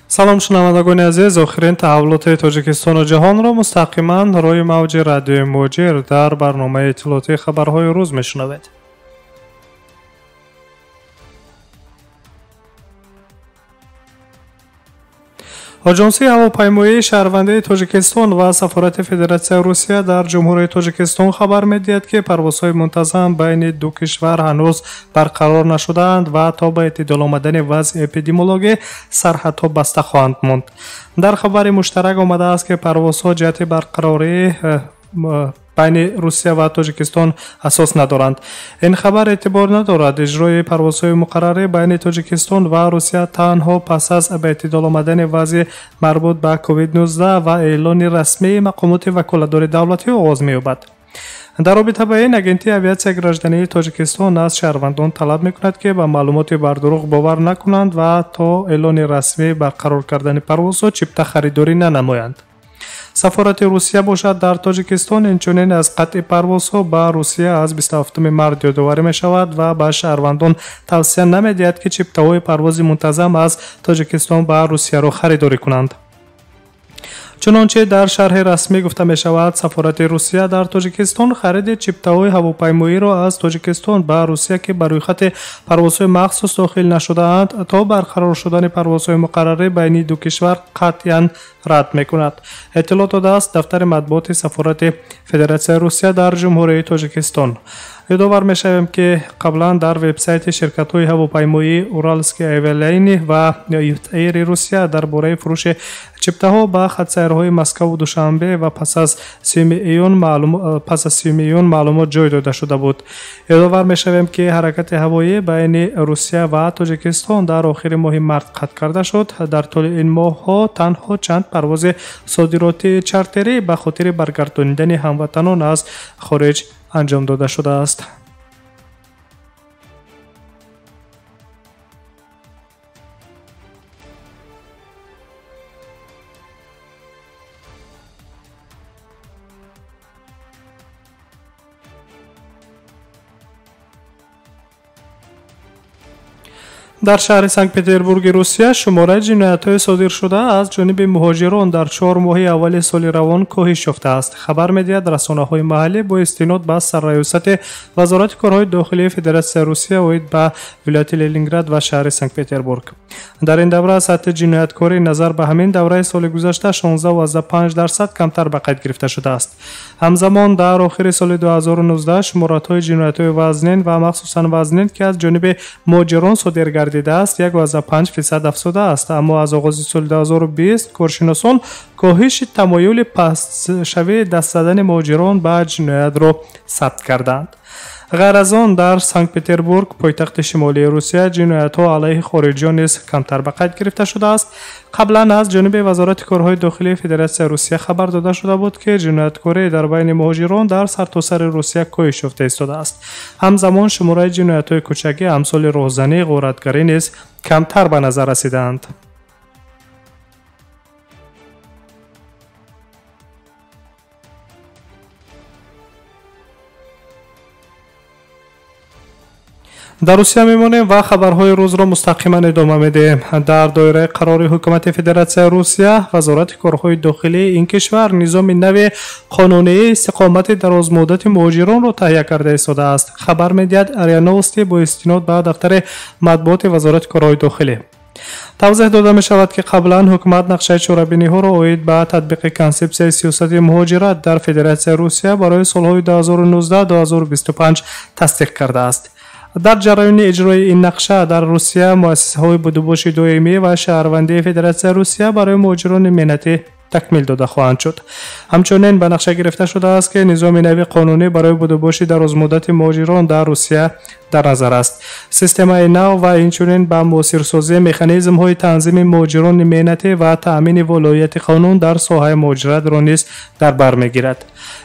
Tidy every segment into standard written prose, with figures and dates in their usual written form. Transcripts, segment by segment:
салом шунавандагони азиз, охирин таҳаввулоти тоҷикистону ҷаҳонро мустақиман рӯи мавҷи радиои муҷир дар барномаи иттилоотии хабарҳои рӯз мешунавед. оҷонсии ҳавопаймоии шаҳрвандии тоҷикистон ва сафорати федератсияи русия дар ҷумҳурии тоҷикистон хабар медиҳад, ки парвозҳои мунтазам байни ду кишвар ҳанӯз барқарор нашудаанд ва то ба эътидол омадани вазъи эпидемиологӣ сарҳадҳо баста хоҳанд монд. дар хабари муштарак омадааст, ки парвозҳо ҷиҳати барқарории байни русия ва тоҷикистон асос надоранд. ин хабар эътибор надорад. иҷрои парвозҳои муқаррарӣ байни тоҷикистон ва русия танҳо пас аз ба эътидол омадани вазъи марбут ба COVID-19 ва эълони расмии мақомоти ваколатдори давлатӣ оғоз меёбад. дар робита ба ин агентии авиатсияи граждании тоҷикистон аз шаҳрвандон талаб мекунад, ки ба маълумоти бар дурӯғ бовар накунанд ва то эълони расмӣ барқарор кардани парвозҳо чипта харидорӣ нанамоянд. сафорати русия бошад дар тоҷикистон инчунин аз қатъи парвозҳо ба русия аз 27 март ёдоварӣ мешавад ва ба шаҳрвандон тавсия намедиҳад, ки чиптаҳои парвози мунтазам аз тоҷикистон ба русияро харидорӣ кунанд. чунончи дар шарҳи расмӣ гуфта мешавад, сафорати русия дар тоҷикистон хариди чиптаҳои ҳавопаймоиро аз тоҷикистон ба русия, ки ба рӯйхати парвозҳои махсус дохил нашудаанд, то барқарор шудани парвозҳои муқаррарӣ байни ду кишвар қатъиян рад мекунад. эттилоъ додааст дафтари матбуоти сафорати федератсияи русия дар ҷумҳурии тоҷикистон. ёдовар мешавем, ки қаблан дар вебсайти ширкатҳои ҳавопаймоии Уральский авиалайни ва Эйри Русия дар бораи фурӯши чиптаҳо ба хатсайрҳои Москву Душанбе ва пас аз 30 июн маълумот ҷой дода шуда буд. ёдовар мешавем, ки ҳаракати ҳавоӣ байни Русия ва Тоҷикистон дар охири моҳи март қатъ карда шуд. дар тӯли ин моҳҳо танҳо чанд парвози содиротии чартерӣ ба хотири баргардонидани ҳамватанон аз хориҷ анҷом дода шудааст. дар шаҳри санкт петербурги русия шумораи ҷиноятҳои содиршуда аз ҷониби муҳоҷирон дар 4 моҳи аввали соли равон коҳиш ёфтааст. хабар медиҳад расонаҳои маҳаллӣ бо истинод ба сарраёсати вазорати корҳои дохилии федератсияи русия оид ба вилояти Ленинград ва шаҳри санкт петербург. дар ин давра сатҳи ҷинояткорӣ назар ба ҳамин давраи соли гузашта 16.5% камтар ба қайд гирифта шудааст. ҳамзамон дар охири соли 2019 шуморатҳои ҷиноятҳои вазнин ва махсусан вазнин, ки аз ҷониби муҳоҷирон содир гардидааст, 1.5% афзудааст. аммо аз оғози соли 2020 коршиносон коҳиши тамоюли пастшавии даст задани муҳоҷирон ба ҷиноятро сабт карданд. ғайр аз он дар санкт петербург, пойтахти шимолии русия, ҷиноятҳо алайҳи хориҷиён низ камтар ба қайд гирифта шудааст. қаблан аз ҷониби вазорати корҳои дохилии федератсияи русия хабар дода шуда буд, ки ҷинояткорӣ дар байни муҳоҷирон дар сартосари русия коҳиш ёфта истодааст. ҳамзамон шумораи ҷиноятҳои кӯчагӣ амсоли роҳзанӣ, ғоратгарӣ низ камтар ба назар расидаанд. дар русия мемонем ва хабарҳои рӯзро мустақиман идома медиҳем. дар доираи қарори ҳукумати федератсияи русия, вазорати корҳои дохилии ин кишвар низоми нави қонунии истиқомати дарозмуддати муҳоҷиронро таҳия карда истодааст. хабар медиҳад РИА Новости бо истинод ба дафтари матбуоти вазорати корҳои дохилӣ. тавзеҳ дода мешавад, ки қаблан ҳукумат нақшаи чорабиниҳоро оид ба татбиқи консепсияи сиёсати муҳоҷират дар федератсияи русия барои солҳои 2019-2025 тасдиқ кардааст. дар ҷараёни иҷрои ин нақша дар русия муассисаҳои будубоши доимӣ ва шаҳрвандии федератсияи русия барои муҳоҷирони меҳнатӣ такмил дода хоҳанд шуд. ҳамчунин ба нақша гирифта шудааст, ки низоми нави қонунӣ барои будубоши дарозмуддати муҳоҷирон дар русия дар назар аст. системаи нав ва инчунин ба муосирсозии механизмҳои танзими муҳоҷирони меҳнатӣ ва таъмини волоияти қонун дар соҳаи муҳоҷиратро низ дар бар мегирад.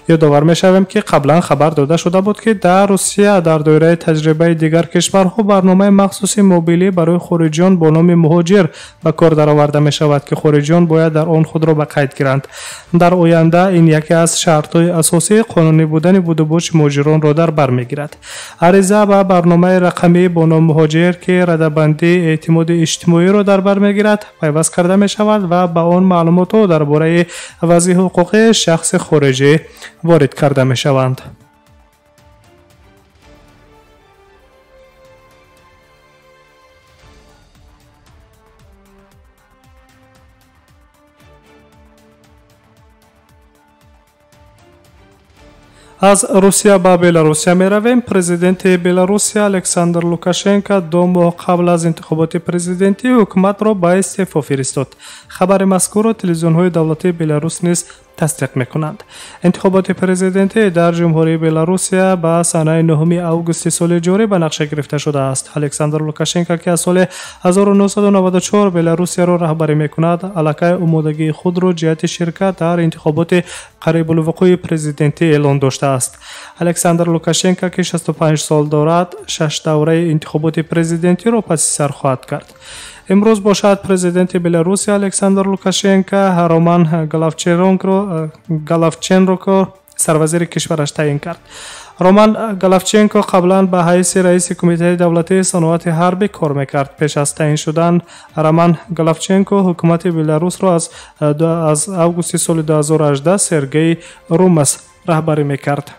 یادآور می‌شویم که قبلا خبر داده شده بود که در روسیه در دایره تجربه دیگر کشورها برنامه مخصوصی موبیلی برای خارجیان با نام مهاجر به کار درآورده می‌شود که خارجیان باید در آن خود را به قید گیرند. در آینده این یکی از شرط‌های اساسی قانونی بودن بود و بوج مهاجران را در بر می‌گیرد. عریضه به برنامه رقمی با نام مهاجر که رده‌بندی اعتماد اجتماعی را در بر می‌گیرد پیوست کرده می‌شود و به آن معلومات درباره وضع حقوقی شخص خارجی وارد کرده می‌شوند. از روسیه به بلاروسیا می رویم. پرزیدنت بلاروسیا الکساندر لوکاشنکو 2 ماه قبل از انتخابات پرزیدنتی حکومت را به استعفا فرستاد. خبر مذکور را تلویزیون های دولتی بلاروس نیز تصدیق میکنند. انتخابات پرزیدنتی در جمهوری بلاروسیا به سنه 9 اوگوست سال جاری به نقشه گرفته شده است. الکساندر لوکاشنکو که از سال 1994 بلاروسیا را رهبری میکند، علاقه آمادگی خود را جهت شرکت در انتخابات قریب الوقوع پرزیدنتی اعلان داشته است. الکساندر لوکاشنکو که 65 سال دارد، 6 دوره انتخابات پرزیدنتی را پس سر خواهد کرد. امروز باشد پرزیدنت بلاروسیا الکساندر لوکاشنکو رومان گالافچنکو را سروزیر کشورش تعیین کرد. رومان گالافچنکو قبلا به حیث رئیس کمیته دولتی صنعت حربی کار میکرد. پیش از تعیین شدن رومان گالافچنکو حکومت بلاروس را از اوگوست سال 2018 سرگئی رومس رهبری میکرد.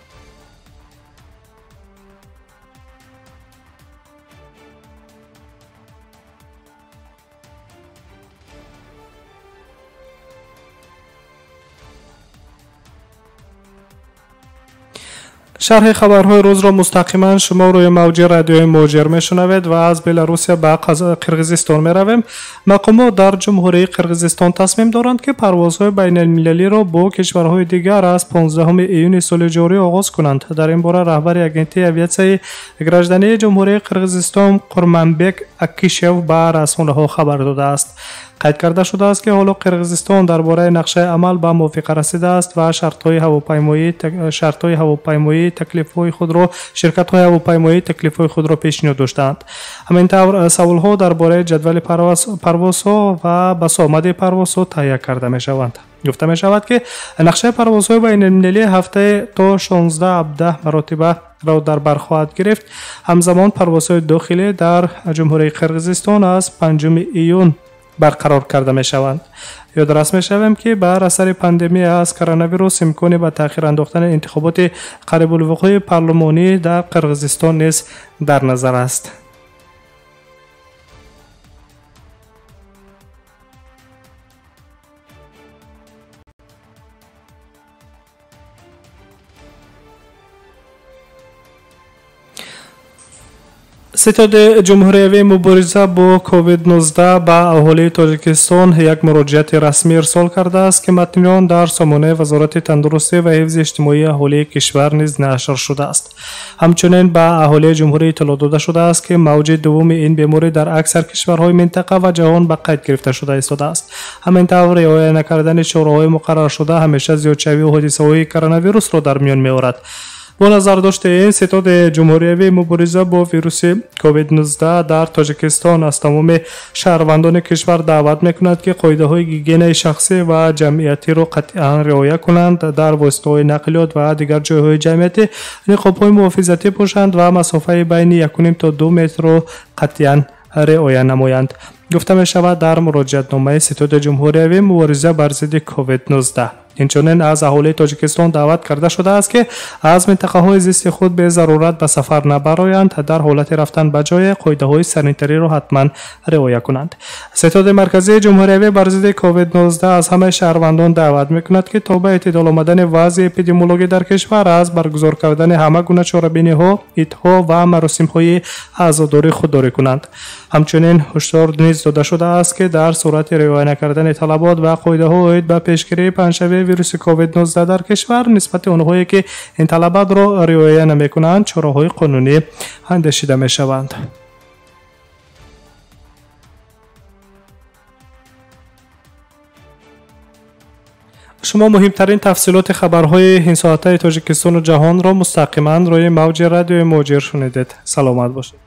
شرح خبرهای روز را مستقیما شما روی موج رادیوی مهاجر میشنوید و از بلاروسیا به قرقیزستان می رویم. مقامات در جمهوری قرقیزستان تصمیم دارند که پروازهای بین المللی را با کشورهای دیگر از 15 ایون سال جاری آغاز کنند. در این باره رهبر اگنتی اویاسیای گراژدانی جمهوری قرقیزستان قورمانبک اکیشیو به رسانه‌ها خبر داده است. قید کرده شده است که حالا قرقیزستان درباره نقشه عمل به موافقه رسیده است و شرط‌های هواپیمایی تکلیف‌های خود را شرکت‌های هواپیمایی تکلیف‌های خود را پیشنهاد داشتند. همینطور سوال‌ها درباره جدول پروازها و بسامد پروازها تهیه کرده می‌شوند. گفته می‌شود که نقشه پروازهای بین‌المللی هفته تا 16 مرتبه را در بر خواهد گرفت. همزمان پروازهای داخلی در جمهوری قرقیزستان از 5 ایون برقرار کرده می شوند. یادآور می شویم که بر اثر پاندمی از کرونا ویروس امکانی به تأخیر انداختن انتخابات قریب الوقوع پارلمانی در قرقیزستان نیز در نظر است. ستاد جمهوری مبارزه با کووید 19 به اهالی تاجیکستان یک مراجعت رسمی ارسال کرده است که متن آن در سامانه وزارت تندرستی و حفظ اجتماعی اهالی کشور نیز نشر شده است. همچنین به اهالی جمهوری اطلاع داده شده است که موج دوم این بیماری در اکثر کشورهای منطقه و جهان به قید گرفته شده ایستاده است. همینطور رعایت نکردن چاره‌های مقرر شده همیشه زیادشوی حادثه‌های کرونا ویروس را در میان می‌آورد. با نظر داشته این ستاد جمهوری مبارزه با ویروس کووید 19 در تاجیکستان از تمام شهروندان کشور دعوت میکند که قاعده های گیگین شخصی و جمعیتی را قطعا رعایت کنند، در واسطه های نقلیات و دیگر جایهای جمعیتی نقاب های محافظتی پوشند و مسافه بین 1.5 تا 2 متر را قطعا رعایت نمایند. گفته می شود در مراجعت نامه ستاد جمهوری مبارزه بر ضد کووید 19. اینچنین از اهالی تاجیکستان دعوت کرده شده است که از منطقه های زیست خود به ضرورت به سفر نبرایند، در حالت رفتن به جای قاعده های سانیتری را حتما رعایت کنند. ستاد مرکزی جمهوری بر ضد کووید 19 از همه شهروندان دعوت میکند که تا به اعتدال آمدن وضع اپیدمیولوژی در کشور از برگزار کردن همه گونه چاره‌بینی ها، عیدها و مراسم های عزاداری خودداری کنند. همچنین هشدار نیز داده شده است که در صورت رعایت نکردن طلبات و قاعده ها عید به پیشگیری پنجشنبه ویروس کووید 19 در کشور نسبت آنهایی که این طلبات را رعایت نمی‌کنند چاره‌های قانونی اندیشیده می‌شوند. شما مهمترین تفصیلات خبرهای این ساعته تاجیکستان و جهان را مستقیما روی موج رادیو موجر شنیدید. سلامت باشید.